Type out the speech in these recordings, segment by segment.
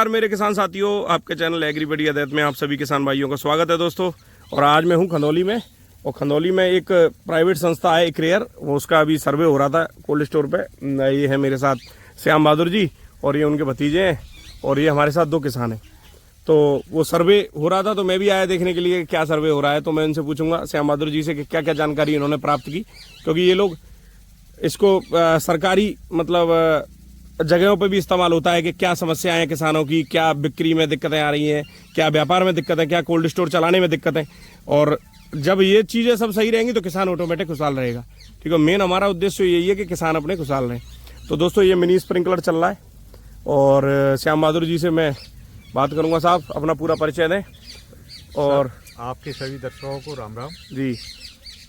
नमस्कार मेरे किसान साथियों, आपके चैनल एग्रीबडी अदैत में आप सभी किसान भाइयों का स्वागत है दोस्तों। और आज मैं हूं खंदौली में, और खंदौली में एक प्राइवेट संस्था है एक्रेयर, वो उसका अभी सर्वे हो रहा था कोल्ड स्टोर पे। ये है मेरे साथ श्याम बहादुर जी और ये उनके भतीजे हैं, और ये हमारे साथ 2 किसान हैं। तो वो सर्वे हो रहा था तो मैं भी आया देखने के लिए क्या सर्वे हो रहा है। तो मैं इनसे पूछूंगा श्याम बहादुर जी से कि क्या क्या जानकारी इन्होंने प्राप्त की, क्योंकि ये लोग इसको सरकारी मतलब जगहों पे भी इस्तेमाल होता है कि क्या समस्याएं हैं किसानों की, क्या बिक्री में दिक्कतें आ रही हैं, क्या व्यापार में दिक्कत है, क्या कोल्ड स्टोर चलाने में दिक्कत है। और जब ये चीज़ें सब सही रहेंगी तो किसान ऑटोमेटिक खुशहाल रहेगा। ठीक है, मेन हमारा उद्देश्य यही है कि किसान अपने खुशहाल रहें। तो दोस्तों ये मिनी स्प्रिंकलर चल रहा है और श्याम बहादुर जी से मैं बात करूँगा। साहब अपना पूरा परिचय दें। और आपके सभी दर्शकों को राम राम जी।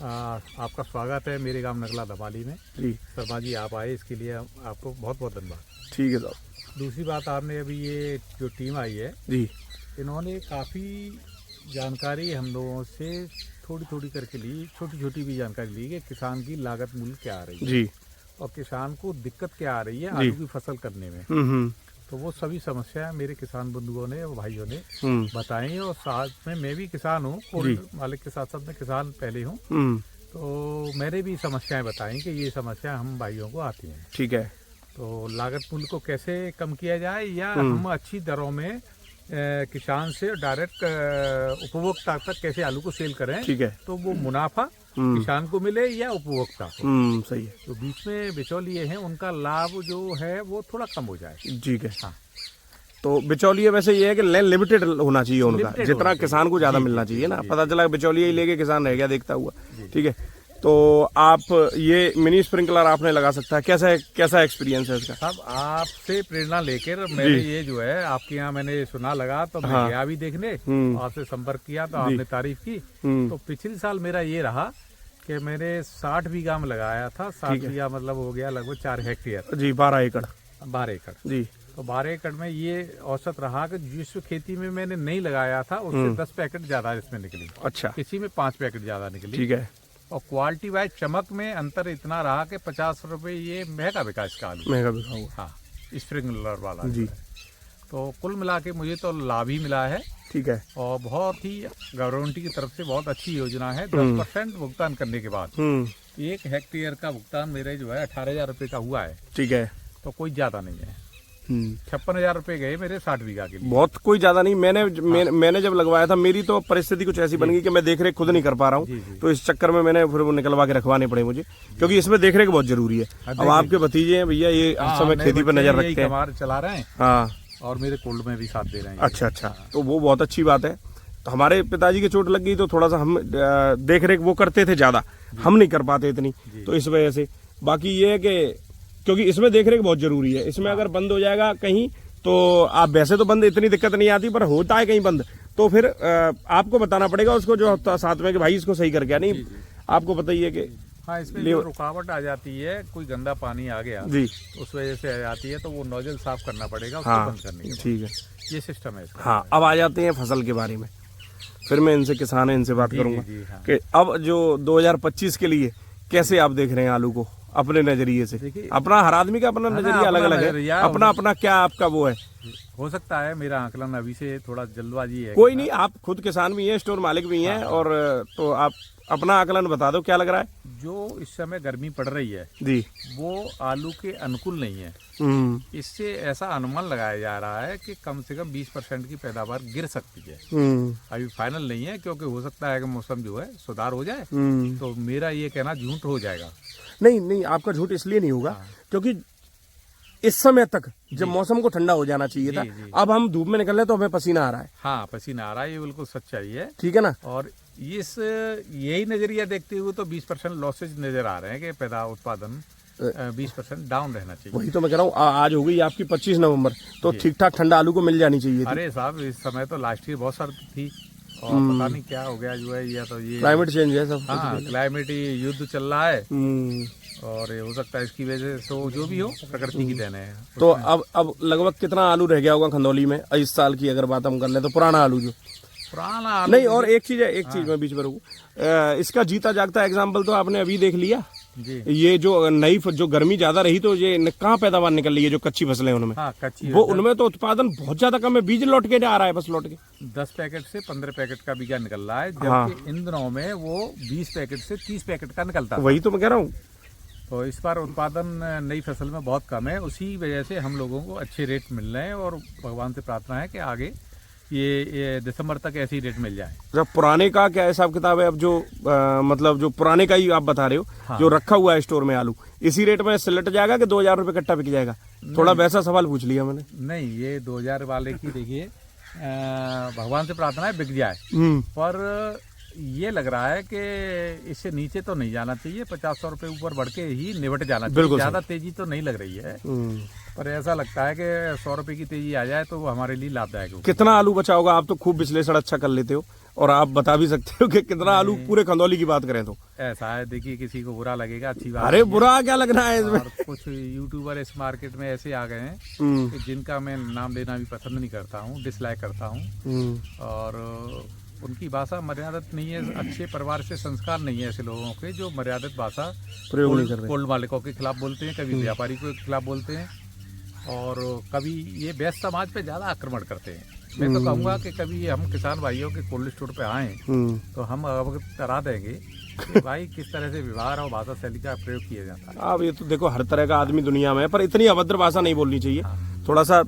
आपका स्वागत है मेरे गांव नगला दबाली में। जी शर्मा जी आप आए इसके लिए आपको बहुत बहुत धन्यवाद। ठीक है साहब। दूसरी बात, आपने अभी ये जो टीम आई है जी इन्होंने काफ़ी जानकारी हम लोगों से थोड़ी थोड़ी करके ली, छोटी छोटी भी जानकारी ली कि किसान की लागत मूल्य क्या आ रही है जी और किसान को दिक्कत क्या आ रही है आलू की फसल करने में। तो वो सभी समस्याएं मेरे किसान बंधुओं ने और भाइयों ने बताई, और साथ में मैं भी किसान हूँ, कोल्ड मालिक के साथ साथ मैं किसान पहले हूँ। तो मैंने भी समस्याएं बताई कि ये समस्या हम भाइयों को आती हैं। ठीक है। तो लागत मूल्य को कैसे कम किया जाए, या हम अच्छी दरों में किसान से डायरेक्ट उपभोक्ता तक कैसे आलू को सेल करें। ठीक है। तो वो मुनाफा किसान को मिले या उपभोक्ता को। सही है। तो बीच में बिचौलिए हैं उनका लाभ जो है वो थोड़ा कम हो जाए। ठीक है। हाँ। तो बिचौलिए वैसे ये है कि लिमिटेड होना चाहिए उनका, जितना किसान को ज्यादा मिलना चाहिए ना। पता चला बिचौलिए ही लेके किसान रह गया देखता हुआ। ठीक है। तो आप ये मिनी स्प्रिंकलर आपने लगा सकता है, कैसा एक्सपीरियंस है इसका? साहब आपसे प्रेरणा लेकर मैंने ये जो है आपके यहाँ मैंने सुना लगा तो मैं गया भी देखने, आपसे संपर्क किया तो आपने तारीफ की। तो पिछले साल मेरा ये रहा कि मैंने 60 बीघा में लगाया था। 60 बीघा मतलब हो गया लगभग 4 हेक्टेयर जी। 12 एकड़। 12 एकड़ जी। तो 12 एकड़ में ये औसत रहा कि जिस खेती में मैंने नहीं लगाया था उससे 10 पैकेट ज्यादा इसमें निकली। अच्छा। किसी में 5 पैकेट ज्यादा निकली। ठीक है। और क्वालिटी वाइज चमक में अंतर इतना रहा कि 50 रुपए ये महंगा बिका इसका आलू। महंगा बिका हुआ। हाँ, स्प्रिंकलर वाला जी। तो कुल मिला के मुझे तो लाभ ही मिला है। ठीक है। और बहुत ही गवर्नमेंट की तरफ से बहुत अच्छी योजना है। 10% भुगतान करने के बाद 1 हेक्टेयर का भुगतान मेरे जो है 18,000 रुपए का हुआ है। ठीक है। तो कोई ज्यादा नहीं है। 56,000 रुपए गए मेरे 60 बीघा के लिए। बहुत कोई ज्यादा नहीं। मैंने जब लगवाया था मेरी तो परिस्थिति कुछ ऐसी बन गई कि मैं देखरेख खुद नहीं कर पा रहा हूँ। तो इस चक्कर में मैंने फिर वो निकलवा के रखवाने पड़े मुझे, क्योंकि इसमें देखरेख बहुत जरूरी है। अब आपके भतीजे हैं भैया, ये हर समय खेती पर नजर रखते हैं, चला रहे हैं। हाँ, और मेरे कोल्ड में भी साथ दे रहे हैं। अच्छा अच्छा। तो वो बहुत अच्छी बात है। तो हमारे पिताजी की चोट लग गई तो थोड़ा सा हम देखरेख वो करते थे, ज्यादा हम नहीं कर पाते इतनी, तो इस वजह से। बाकी ये है कि क्योंकि इसमें देखरेख बहुत जरूरी है। इसमें अगर बंद हो जाएगा कहीं तो आप वैसे तो बंद इतनी दिक्कत नहीं आती, पर होता है कहीं बंद तो फिर आपको बताना पड़ेगा उसको जो साथ में कि भाई इसको सही करके नहीं। आपको बताइए कि हाँ, इसमें जो रुकावट आ जाती है, कोई गंदा पानी आ गया जी उस वजह से आ जाती है, तो वो नोजल साफ करना पड़ेगा उसको बंद करने के। ठीक है, ये सिस्टम है इसका। हाँ, अब आ जाते हैं फसल के बारे में। फिर मैं इनसे किसान है इनसे बात करूंगा कि अब जो 2025 के लिए कैसे आप देख रहे हैं आलू को अपने नजरिए से। अपना हर आदमी का अपना नजरिया अलग अलग है, अपना अपना क्या आपका वो है। हो सकता है मेरा आकलन अभी से थोड़ा जल्दबाजी है। कोई नहीं, आप खुद किसान भी हैं, स्टोर मालिक भी हैं, और तो आप अपना आकलन बता दो क्या लग रहा है। जो इस समय गर्मी पड़ रही है जी, वो आलू के अनुकूल नहीं है। इससे ऐसा अनुमान लगाया जा रहा है कि कम से कम 20% की पैदावार गिर सकती है। अभी फाइनल नहीं है, क्योंकि हो सकता है कि मौसम जो है सुधार हो जाए। तो मेरा ये कहना झूठ हो जाएगा। नहीं, आपका झूठ इसलिए नहीं होगा क्योंकि इस समय तक जब मौसम को ठंडा हो जाना चाहिए था, अब हम धूप में निकल रहे तो हमें पसीना आ रहा है। हाँ, पसीना आ रहा है, ये बिल्कुल सच्चाई है। ठीक है ना। और यही नजरिया देखते हुए तो 20% लॉसेज नजर आ रहे हैं कि पैदा उत्पादन 20% डाउन रहना चाहिए। वही तो मैं कह रहा हूँ, आज हो गई आपकी 25 नवंबर, तो ठीक ठाक ठंडा आलू को मिल जानी चाहिए। अरे साहब, इस समय तो लास्ट ईयर बहुत सर्द थी और पता नहीं क्या हो गया जो है, या तो ये क्लाइमेट चेंज है सब। हाँ, क्लाइमेट युद्ध चल रहा है और हो सकता है इसकी वजह से जो भी हो प्रकृति की देन है। तो अब लगभग कितना आलू रह गया होगा खंदौली में इस साल की अगर बात हम कर ले तो? पुराना आलू जो पुराना आलू नहीं, और एक चीज है, एक चीज मैं बीच में रुकूं, इसका जीता जागता एग्जाम्पल तो आपने अभी देख लिया जी। ये जो नई जो गर्मी ज्यादा रही तो ये कहाँ पैदावार निकल रही है, जो कच्ची फसलें उनमें? हाँ, कच्ची वो उनमें तो उत्पादन बहुत ज्यादा कम है, बीज लौट के जा रहा है, बस लौट के 10 पैकेट से 15 पैकेट का बीघा निकल रहा है, हाँ। जबकि इन दिनों में वो 20 पैकेट से 30 पैकेट का निकलता था। वही तो मैं कह रहा हूँ। तो इस बार उत्पादन नई फसल में बहुत कम है, उसी वजह से हम लोगों को अच्छे रेट मिल रहे हैं और भगवान से प्रार्थना है कि आगे ये दिसंबर तक ऐसी रेट मिल जाए। जब पुराने का क्या हिसाब किताब है अब, जो मतलब जो पुराने का ही आप बता रहे हो, हाँ। जो रखा हुआ है स्टोर में आलू, इसी रेट में सिलट जाएगा कि 2000 रुपये कट्टा बिक जाएगा? थोड़ा वैसा सवाल पूछ लिया मैंने। नहीं, ये 2000 वाले की देखिए भगवान से प्रार्थना है बिक जाए, पर ये लग रहा है कि इससे नीचे तो नहीं जाना चाहिए, 50-100 रुपये ऊपर बढ़ के ही निबट जाना चाहिए। ज्यादा तेजी तो नहीं लग रही है, पर ऐसा लगता है कि 100 रुपये की तेजी आ जाए तो वो हमारे लिए लाभदायक होगा। कितना आलू बचा होगा? आप तो खूब विश्लेषण अच्छा कर लेते हो और आप बता भी सकते हो कि कितना आलू पूरे खंदौली की बात करें तो। ऐसा है, देखिए किसी को बुरा लगेगा, अच्छी बात अरे बुरा क्या लगना है इसमें? और कुछ यूट्यूबर इस मार्केट में ऐसे आ गए हैं कि जिनका मैं नाम लेना भी पसंद नहीं करता हूँ, डिसलाइक करता हूँ, और उनकी भाषा मर्यादित नहीं है, अच्छे परिवार से संस्कार नहीं है ऐसे लोगों के जो मर्यादित भाषा प्रयोग नहीं कर रहे। कोल्ड मालिकों के खिलाफ बोलते हैं, कभी व्यापारी के खिलाफ बोलते हैं, और कभी ये व्यस्त समाज पे ज्यादा आक्रमण करते हैं। मैं तो कहूँगा कि कभी हम किसान भाइयों के कोल्ड स्टोर पे आए तो हम अवगत करा देंगे कि भाई किस तरह से व्यवहार और भाषा शैली का प्रयोग किया जाता है। अब ये तो देखो हर तरह का आदमी दुनिया में है, पर इतनी अभद्र भाषा नहीं बोलनी चाहिए। थोड़ा सा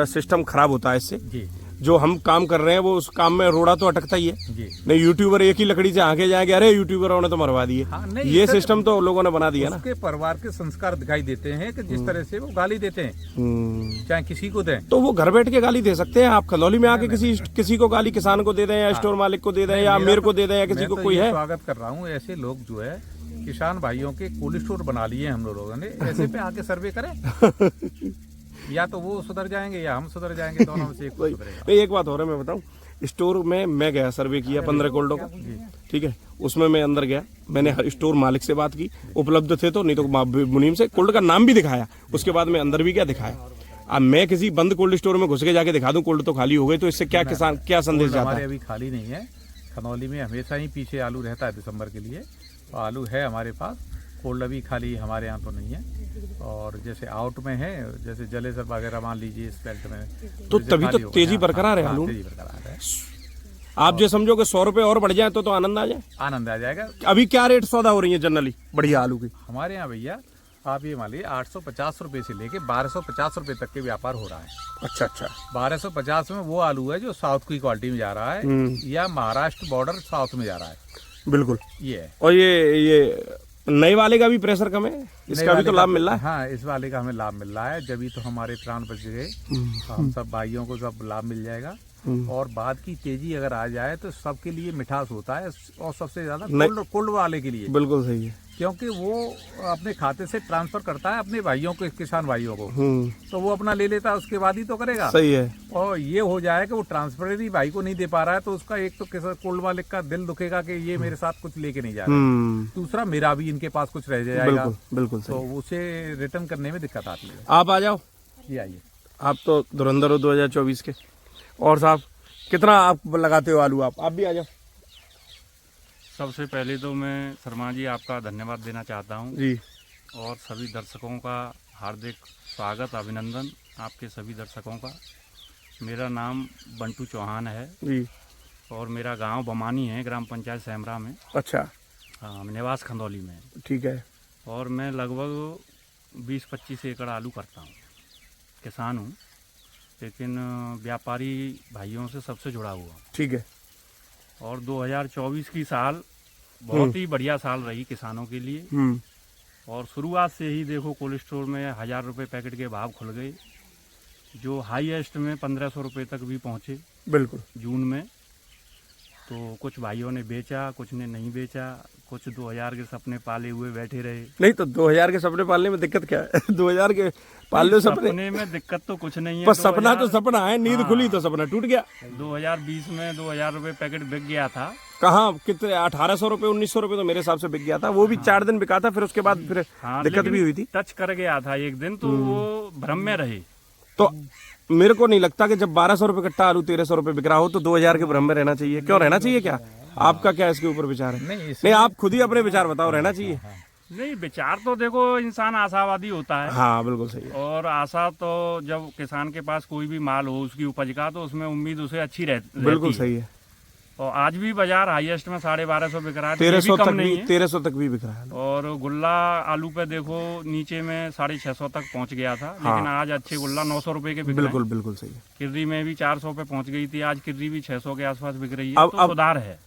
सिस्टम खराब होता है इससे। जी जो हम काम कर रहे हैं वो उस काम में रोड़ा तो अटकता ही है। जी। नहीं यूट्यूबर एक ही लकड़ी से आगे जाएंगे, अरे यूट्यूबरों ने तो मरवा दिए। हाँ, नहीं, ये सिस्टम तो लोगों ने बना दिया ना। उसके परिवार के संस्कार दिखाई देते हैं कि जिस तरह से वो गाली देते हैं, चाहे किसी को दें, तो वो घर बैठ के गाली दे सकते हैं। आप खंदौली में आके किसी को गाली, किसान को दे दें या स्टोर मालिक को दे दें या मेरे को दे दें या किसी को, कोई है? स्वागत कर रहा हूँ ऐसे लोग जो है किसान भाइयों के कोल्ड स्टोर बना लिए हम लोगों ने, ऐसे पे आके सर्वे करें। या तो वो सुधर जाएंगे या हम सुधर जाएंगे, दोनों में से एक सुधरेगा। एक बात हो रहा है, मैं बताऊं, स्टोर में मैं गया, सर्वे किया 15 कोल्डों का, ठीक है। उसमें मैं अंदर गया, मैंने स्टोर मालिक से बात की, उपलब्ध थे तो, नहीं तो मुनीम से कोल्ड का नाम भी दिखाया। उसके बाद मैं अंदर भी क्या दिखाया। अब मैं किसी बंद कोल्ड स्टोर में घुस के जाके दिखा दूं कोल्ड तो खाली हो गई, तो इससे क्या किसान क्या संदेश जाता है? हमारे अभी खाली नहीं है, खनौली में हमेशा ही पीछे आलू रहता है दिसंबर के लिए, तो आलू है हमारे पास। कोल्ड अभी खाली हमारे यहाँ तो नहीं है, और जैसे आउट में है, जैसे जलेसर वगैरह मान लीजिए इस बेल्ट में, तो तभी तो तेजी बरकरार है आलू। तेजी बरकरार है। आप जो समझो कि 100 रुपए और बढ़ जाए तो आनंद आ जाए। आनंद आ जाएगा। अभी क्या रेट सौदा हो रही है जनरली बढ़िया आलू की? हमारे यहाँ भैया आप ये मान लीजिए 850 रुपए से लेके 1250 रुपए तक के व्यापार हो रहा है। अच्छा अच्छा। 1250 में वो आलू है जो साउथ की क्वालिटी में जा रहा है, या महाराष्ट्र बॉर्डर साउथ में जा रहा है। बिल्कुल ये है। और ये नए वाले का भी प्रेशर कम है, इसका भी तो लाभ मिल रहा है। हाँ, इस वाले का हमें लाभ मिल रहा है, जब तो हमारे प्राण बच गए, हम सब भाइयों को सब लाभ मिल जाएगा। और बाद की तेजी अगर आ जाए तो सबके लिए मिठास होता है, और सबसे ज्यादा कोल्ड वाले के लिए। बिल्कुल सही है, क्योंकि वो अपने खाते से ट्रांसफर करता है अपने भाइयों को, किसान भाइयों को, तो वो अपना ले लेता है, उसके बाद ही तो करेगा। सही है। और ये हो जाए कि वो ट्रांसफर ही भाई को नहीं दे पा रहा है, तो उसका एक तो कोल्ड मालिक का दिल दुखेगा कि ये मेरे साथ कुछ लेके नहीं जा रहा, दूसरा मेरा भी इनके पास कुछ रह जाएगा। बिल्कुल बिल्कुल सही। तो उसे रिटर्न करने में दिक्कत आती है। आप आ जाओ। जी आइए। आप तो धुरंधर हो 2024 के। और साहब कितना आप लगाते हो आलू? आप भी आ जाओ। सबसे पहले तो मैं शर्मा जी आपका धन्यवाद देना चाहता हूं जी, और सभी दर्शकों का हार्दिक स्वागत, अभिनंदन आपके सभी दर्शकों का। मेरा नाम बंटू चौहान है जी, और मेरा गांव बमानी है, ग्राम पंचायत सहमरा में। अच्छा, हाँ, निवास खंदौली में। ठीक है। और मैं लगभग 20-25 एकड़ आलू करता हूँ। किसान हूँ, लेकिन व्यापारी भाइयों से सबसे जुड़ा हुआ। ठीक है। और 2024 की साल बहुत ही बढ़िया साल रही किसानों के लिए। और शुरुआत से ही देखो कोल्ड स्टोर में 1000 रुपये पैकेट के भाव खुल गए, जो हाईएस्ट में 1500 रुपये तक भी पहुँचे। बिल्कुल। जून में तो कुछ भाइयों ने बेचा, कुछ ने नहीं बेचा, कुछ 2000 के सपने पाले हुए बैठे रहे। नहीं तो 2000 के सपने पालने में दिक्कत क्या है? 2000 के पाले सपने में दिक्कत तो कुछ नहीं है, पर सपना तो सपना है। नींद खुली तो सपना टूट गया। 2020 में 2000 रुपये पैकेट बिक गया था। कहाँ कितने? 1800 रुपये 1900 रुपये तो मेरे हिसाब से बिक गया था। वो भी 4 दिन बिका था, फिर उसके बाद फिर दिक्कत भी हुई थी। टच कर गया था एक दिन, तो वो भ्रम में रहे। तो मेरे को नहीं लगता कि जब 1200 रुपये कट्टा आलू 1300 रुपये बिक रहा हो तो 2000 के भ्रम में रहना चाहिए। क्यों रहना चाहिए? क्या आपका क्या इसके ऊपर विचार है? नहीं, आप खुद ही अपने विचार बताओ। रहना चाहिए? नहीं, विचार तो देखो इंसान आशावादी होता है। हाँ बिल्कुल सही है। और आशा तो जब किसान के पास कोई भी माल हो उसकी उपज का, तो उसमें उम्मीद उसे अच्छी रहती बिल्कुल है। सही है। और आज भी बाजार हाईएस्ट में 1250 बिक रहा है, 1300 कम तक नहीं भी, है। 1300 तक भी बिक रहा है। और गुल्ला आलू पे देखो नीचे में 650 तक पहुंच गया था, लेकिन आज अच्छे गुल्ला 900 रुपए के बिक रहे हैं। बिल्कुल बिल्कुल सही है। किर्री में भी 400 पे पहुंच गई थी, आज किर्री भी 600 के आसपास बिक रही है। अब तो सुधार है।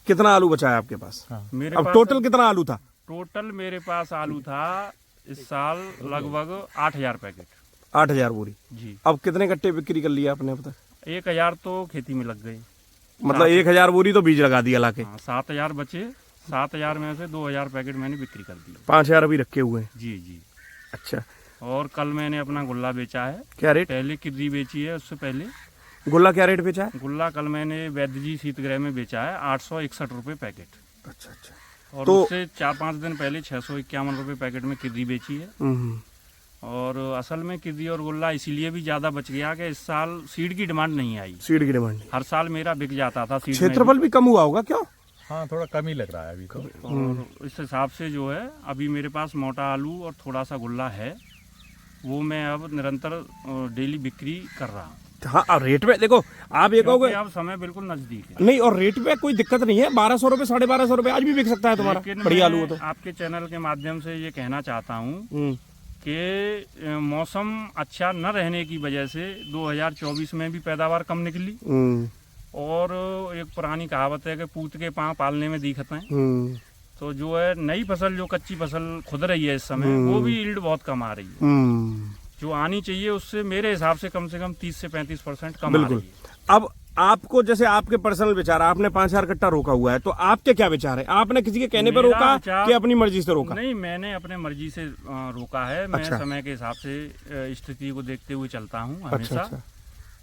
कितना आलू बचा है आपके पास? मेरे अब पास टोटल कितना आलू था? टोटल मेरे पास आलू था इस साल लगभग 8000 पैकेट। 8000 बोरी। जी। अब कितने कट्टे बिक्री कर लिया आपने अब तक? 1000 तो खेती में लग गई। मतलब 1000 बोरी तो बीज लगा दिया लाके। 7000 बचे, 7000 में से 2000 पैकेट मैंने बिक्री कर दी। 5000 अभी रखे हुए हैं। जी जी। अच्छा, और कल मैंने अपना गुल्ला बेचा है। क्या रेट? पहले किर्री बेची है, उससे पहले गुल्ला क्या रेट बेचा है? गुल्ला कल मैंने वैद्य जी शीतगृह में बेचा है 861 रुपए पैकेट। अच्छा अच्छा। और तो- उससे 4-5 दिन पहले 651 रुपए पैकेट में किर्री बेची है। और असल में किर्री और गुल्ला इसीलिए भी ज्यादा बच गया कि इस साल सीड की डिमांड नहीं आई। सीड की डिमांड नहीं। हर साल मेरा बिक जाता था सीड में क्षेत्रफल भी कम हुआ होगा क्यों? हाँ, थोड़ा कम ही लग रहा है अभी तो। भी। और इस हिसाब से जो है अभी मेरे पास मोटा आलू और थोड़ा सा गुल्ला है, वो मैं अब निरंतर डेली बिक्री कर रहा हूँ। हाँ, और रेट में देखो आप ये कहोगे क्योंकि अब समय बिल्कुल नजदीक है। नहीं, और रेट में कोई दिक्कत नहीं है। 1200 रुपए 1250 रुपए आज भी बिक सकता है तुम्हारा लेकिन बढ़िया मैं आलू हो तो। आपके चैनल के माध्यम से ये कहना चाहता हूँ हम्म, कि मौसम अच्छा न रहने की वजह से 2024 में भी पैदावार कम निकली। हम्म, और एक पुरानी कहावत है कि पूत के पाँव पालने में दिखते हैं। हम्म, तो जो है नई फसल, जो कच्ची फसल खुद रही है इस समय, वो भी यील्ड बहुत कम आ रही है। हम्म, जो आनी चाहिए उससे मेरे हिसाब से कम 30 से 35% कम आ बिल्कुल। रही है। अब आपको जैसे आपके पर्सनल विचार, आपने 5000 कट्टा रोका हुआ है, तो आपके क्या विचार है? आपने किसी के कहने पर मेरा रोका विचार- कि अपनी मर्जी से रोका? नहीं, मैंने अपने मर्जी से रोका है। मैं अच्छा। समय के हिसाब से स्थिति को देखते हुए चलता हूँ अच्छा हमेशा। अच्छा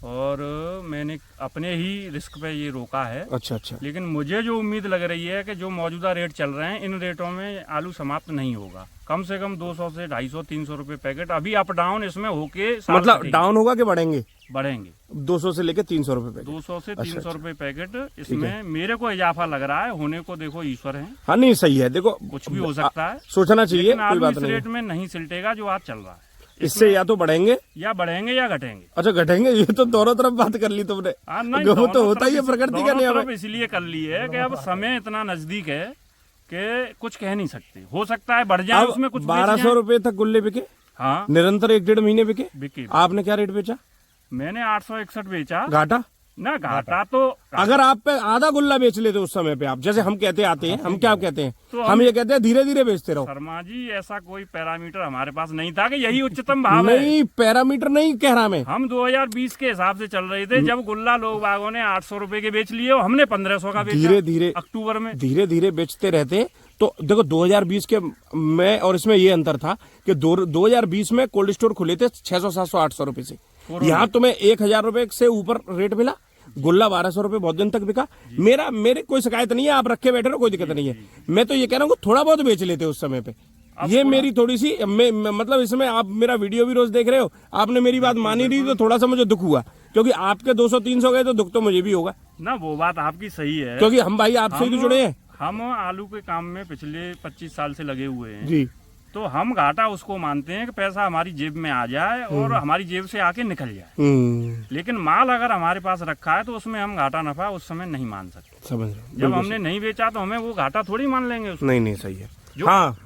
और मैंने अपने ही रिस्क पे ये रोका है। अच्छा अच्छा। लेकिन मुझे जो उम्मीद लग रही है कि जो मौजूदा रेट चल रहे हैं, इन रेटों में आलू समाप्त नहीं होगा। कम से कम 200 से 250-300 रुपए पैकेट अभी अप डाउन इसमें होके साल मतलब कटेगी। डाउन होगा कि बढ़ेंगे? बढ़ेंगे 200 से लेके 300 रुपए पैकेट। 200 से अच्छा, 300 अच्छा। रुपए पैकेट। इसमें मेरे को इजाफा लग रहा है, होने को देखो ईश्वर है, हाँ नहीं सही है। देखो कुछ भी हो सकता है। सोचना चाहिए, लेकिन कोई आलू बात इस नहीं है। रेट में नहीं सिलटेगा जो आज चल रहा है। इससे या तो बढ़ेंगे या बढ़ेंगे या घटेंगे। अच्छा घटेंगे। ये तो दोनों तरफ बात कर ली तुमने। नहीं, वो दोनों तो होता तरफ ही है, प्रकृति का दोनों नियम तरफ है। इसलिए कर ली है कि अब समय इतना नजदीक है कि कुछ कह नहीं सकते। हो सकता है बढ़ जाए, अब उसमें कुछ बेच 1200 जाएं। रुपए तक गुल्ले बिके, हाँ, निरंतर 1-1.5 महीने बिके। बिके। आपने क्या रेट बेचा? मैंने 861 बेचा। घाटा? ना घाटा तो अगर आप पे आधा गुल्ला बेच लेते उस समय पे आप, जैसे हम कहते आते हैं, हम क्या कहते हैं, तो हम ये कहते हैं धीरे धीरे बेचते रहो। शर्मा जी, ऐसा कोई पैरामीटर हमारे पास नहीं था कि यही उच्चतम भाव है। नहीं, पैरामीटर नहीं कह रहा मैं। हम 2020 के हिसाब से चल रहे थे, जब गुल्ला लोग बागों ने 800 रुपए के बेच लिए और हमने 1500 का बेचा। धीरे धीरे अक्टूबर में धीरे धीरे बेचते रहते। तो देखो 2020 के में और इसमें ये अंतर था कि 2020 में कोल्ड स्टोर खुले थे 600, 700, 800 रुपए से। यहाँ तुम्हें 1000 रुपए से ऊपर रेट मिला। गुल्ला 1200 रुपए बहुत दिन तक बिका। मेरे कोई शिकायत नहीं है, आप रखे बैठे रहो, कोई दिक्कत नहीं है। मैं तो ये कह रहा हूँ थोड़ा बहुत बेच लेते उस समय पे। ये मेरी थोड़ी सी मतलब इसमें आप मेरा वीडियो भी रोज देख रहे हो, आपने मेरी बात मानी नहीं तो थोड़ा सा मुझे दुख हुआ, क्योंकि आपके 200-300 गए तो दुख तो मुझे भी होगा, ना। वो बात आपकी सही है, क्योंकि हम भाई आपसे ही तो जुड़े हैं। हम आलू के काम में पिछले 25 साल से लगे हुए हैं। जी। तो हम घाटा उसको मानते हैं कि पैसा हमारी जेब में आ जाए और हमारी जेब से आके निकल जाए। लेकिन माल अगर हमारे पास रखा है तो उसमें हम घाटा नफा उस समय नहीं मान सकते। समझ रहे हो? जब हमने नहीं बेचा तो हमें वो घाटा थोड़ी मान लेंगे उसको। नहीं सही है। जो- हाँ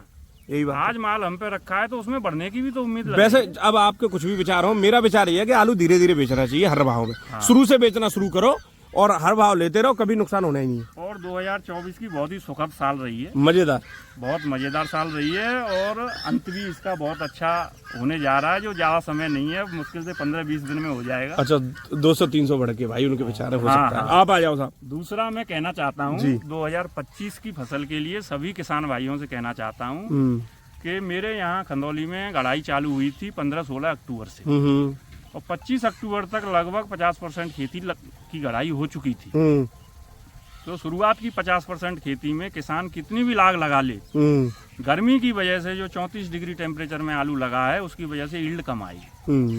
यही बात। आज माल हम पे रखा है तो उसमें बढ़ने की भी तो उम्मीद लगी वैसे है। अब आपके कुछ भी विचार हो, मेरा विचार ये है कि आलू धीरे धीरे बेचना चाहिए हर भाव में। शुरू से बेचना शुरू करो और हर भाव लेते रहो, कभी नुकसान होना ही नहीं है। और 2024 की बहुत ही सुखद साल रही है, मजेदार। बहुत मजेदार साल रही है। और अंत भी इसका बहुत अच्छा होने जा रहा है, जो ज्यादा समय नहीं है, मुश्किल से 15-20 दिन में हो जाएगा। अच्छा 200-300 बढ़ के भाई उनके विचार हो हाँ, सकता है। हाँ। आप आ जाओ साहब। दूसरा मैं कहना चाहता हूँ, जी। 2025 की फसल के लिए सभी किसान भाइयों से कहना चाहता हूँ हम्म, कि मेरे यहाँ खंदौली में गड़ाई चालू हुई थी 15-16 अक्टूबर से, हम्म, और 25 अक्टूबर तक लगभग 50% खेती की गड़ाई हो चुकी थी। हम्म, तो शुरुआत की 50% खेती में किसान कितनी भी लाग लगा ले, हम्म, गर्मी की वजह से जो 34 डिग्री टेम्परेचर में आलू लगा है उसकी वजह से यील्ड कम आई।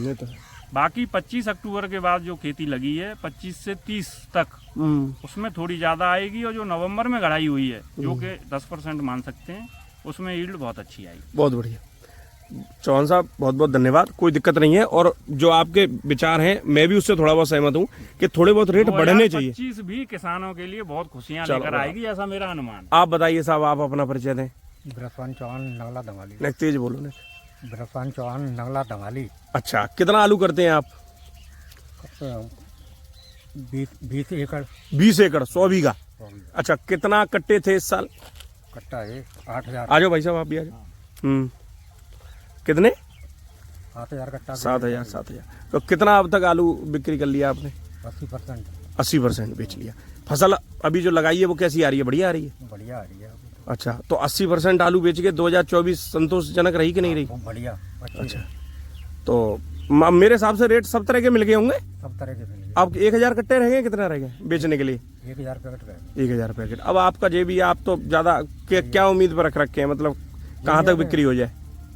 ये तो है। बाकी 25 अक्टूबर के बाद जो खेती लगी है 25 से 30 तक, उसमें थोड़ी ज़्यादा आएगी। और जो नवंबर में गड़ाई हुई है, जो कि 10% मान सकते हैं, उसमें यील्ड बहुत अच्छी आई। बहुत बढ़िया चौहान साहब, बहुत बहुत धन्यवाद। कोई दिक्कत नहीं है, और जो आपके विचार हैं मैं भी उससे थोड़ा बहुत सहमत हूँ कि थोड़े बहुत रेट बढ़ने चाहिए। 2025 भी किसानों के लिए बहुत खुशियां चलो, लेकर आएगी, ऐसा मेरा अनुमान। आप बताइए साहब, आप अपना परिचय दें। ब्रसवान चौहान नगला दमाली। नहीं, तेज बोलो ने। ब्रसवान चौहान नगला दमाली। अच्छा, कितना आलू करते हैं आप? 20 एकड़ 20 एकड़ 100 बीघा। अच्छा, कितना कट्टे थे इस साल? कट्टा है 8,000। आ जाओ भाई साहब, आप भी आ जाओ। कितने? 7,000 कट्टा। 7,000। 7,000। तो कितना अब तक आलू बिक्री कर लिया आपने? 80%। 80% बेच लिया। फसल अभी जो लगाई है वो कैसी आ रही है? बढ़िया आ रही है? बढ़िया आ रही है। अच्छा, तो 80% आलू बेच के 2024 संतोषजनक रही कि नहीं रही? बहुत बढ़िया। अच्छा, तो मेरे हिसाब से रेट सब तरह के मिल गए होंगे। सब तरह के मिलेंगे। अब 1,000 कट्टे रह गए, कितना रह गए बेचने के लिए? 1,000 पैकेट रहे। 1,000 पैकेट। अब आपका जे भी, आप तो ज्यादा क्या उम्मीद पर रख रखे हैं, मतलब कहाँ तक बिक्री हो जाए?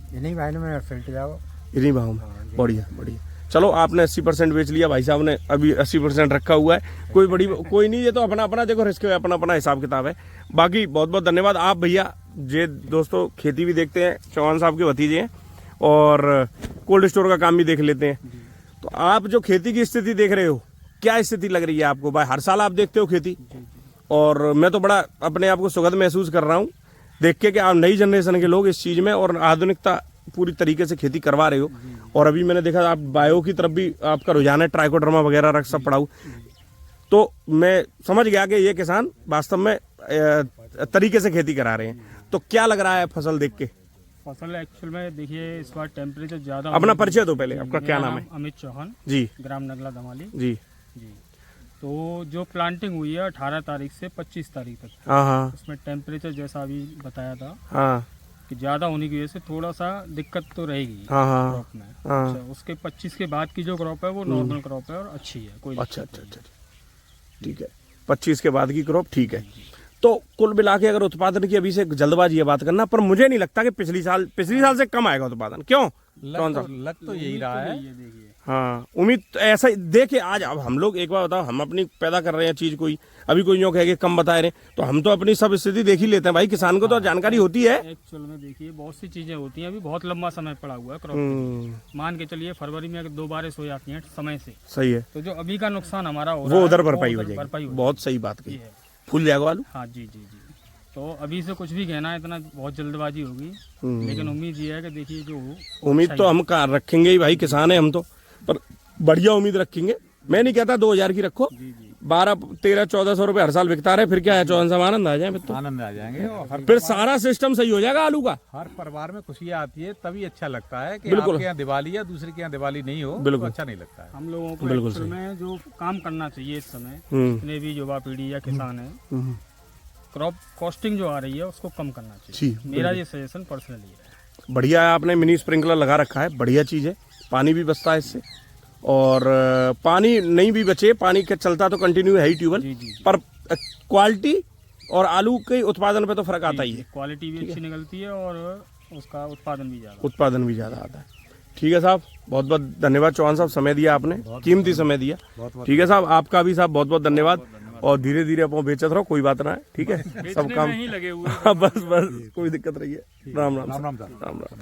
इन्हीं महीने में रिजल्ट जाओ। इन्हीं भाव में। बढ़िया बढ़िया। चलो, आपने 80% बेच लिया, भाई साहब ने अभी 80% रखा हुआ है। कोई नहीं, ये तो अपना अपना देखो रिस्क है, अपना अपना हिसाब किताब है। बाकी बहुत बहुत धन्यवाद। आप भैया जे दोस्तों खेती भी देखते हैं, चौहान साहब के भतीजे हैं, और कोल्ड स्टोर का काम भी देख लेते हैं। तो आप जो खेती की स्थिति देख रहे हो, क्या स्थिति लग रही है आपको? भाई हर साल आप देखते हो खेती, और मैं तो बड़ा अपने आप को सुखद महसूस कर रहा हूँ देख के कि आप नई जनरेशन के लोग इस चीज में और आधुनिकता पूरी तरीके से खेती करवा रहे हो। और अभी मैंने देखा आप बायो की तरफ भी आपका रुझान है, ट्राइकोडर्मा वगैरह रख सब पढ़ाऊ। तो मैं समझ गया कि ये किसान वास्तव में तरीके से खेती करा रहे हैं। तो क्या लग रहा है फसल देख के? फसल एक्चुअल में देखिए इस बार टेम्परेचर ज्यादा। अपना परिचय दो पहले, आपका क्या नाम है? अमित चौहान जी। ग्राम नगला दमाली जी। जी। तो जो प्लांटिंग हुई है 18 तारीख से 25 तारीख तक, हाँ हाँ उसमें टेम्परेचर जैसा अभी बताया था हाँ कि ज्यादा होने की वजह से थोड़ा सा दिक्कत तो रहेगी हाँ हाँ क्रॉप में। हाँ। अच्छा, उसके 25 के बाद की जो क्रॉप है वो नॉर्मल क्रॉप है और अच्छी है, कोई अच्छा अच्छा अच्छा, ठीक है। 25 के बाद की क्रॉप ठीक है। तो कुल मिला के अगर उत्पादन की, अभी से जल्दबाजी है बात करना, पर मुझे नहीं लगता कि पिछली साल से कम आएगा उत्पादन। क्यों? कौन सा लग तो यही रहा है। ये देखिए हाँ, उम्मीद तो ऐसा ही देखिए। आज अब हम लोग एक बार बताओ, हम अपनी पैदा कर रहे हैं चीज, कोई अभी कोई यूँ कहे कि कम बता रहे हैं, तो हम तो अपनी सब स्थिति देख ही लेते हैं भाई। किसान को तो जानकारी होती है। एक्चुअल में देखिए बहुत सी चीजें होती हैं, अभी बहुत लंबा समय पड़ा हुआ है क्रॉप। मान के चलिए फरवरी में अगर 2 बारिश हो जाती है समय से, सही है, तो जो अभी का नुकसान हमारा हो रहा वो है उधर भरपाई हो भरपाई जाएगी। हो बहुत सही बात कही। है। फूल जाएगा आलू। हाँ जी जी जी। तो अभी से कुछ भी कहना है इतना बहुत जल्दबाजी होगी, लेकिन उम्मीद ये है कि देखिए जो उम्मीद तो हम रखेंगे ही भाई, किसान है हम तो, पर बढ़िया उम्मीद रखेंगे। मैं नहीं कहता 2,000 की रखो, 12, 13, 1400 रुपए हर साल बिकता रहे, फिर क्या है, चौहान साहब आनंद आ जाए फिर तो। आनंद आ जाएंगे, और फिर सारा सिस्टम सही हो जाएगा आलू का। हर परिवार में खुशियाँ आती है, तभी अच्छा लगता है कि बिल्कुल। आपके यहाँ दिवाली या दूसरे के यहाँ दिवाली नहीं हो, बिल्कुल। तो अच्छा नहीं लगता है। हम लोगों को बिल्कुल एक्चुअल में जो काम करना चाहिए इस समय, जितने भी युवा पीढ़ी या किसान है, क्रॉप कॉस्टिंग जो आ रही है उसको कम करना चाहिए। जी, मेरा ये सजेशन पर्सनली है। बढ़िया है, आपने मिनी स्प्रिंकलर लगा रखा है, बढ़िया चीज है। पानी भी बचता है इससे, और पानी नहीं भी बचे, पानी का चलता तो कंटिन्यू है ही ट्यूबवेल, पर क्वालिटी और आलू के उत्पादन पे तो फर्क आता ही है। क्वालिटी भी अच्छी निकलती है और उसका उत्पादन भी ज्यादा आता है। ठीक है साहब, बहुत बहुत धन्यवाद चौहान साहब, समय दिया आपने, कीमती समय दिया। ठीक है साहब, आपका भी साहब बहुत बहुत धन्यवाद। और धीरे धीरे अपन बेचत रहो, कोई बात ना है, ठीक है। सब काम ही लगे हुए। बस कोई दिक्कत नहीं है। राम राम राम राम राम राम।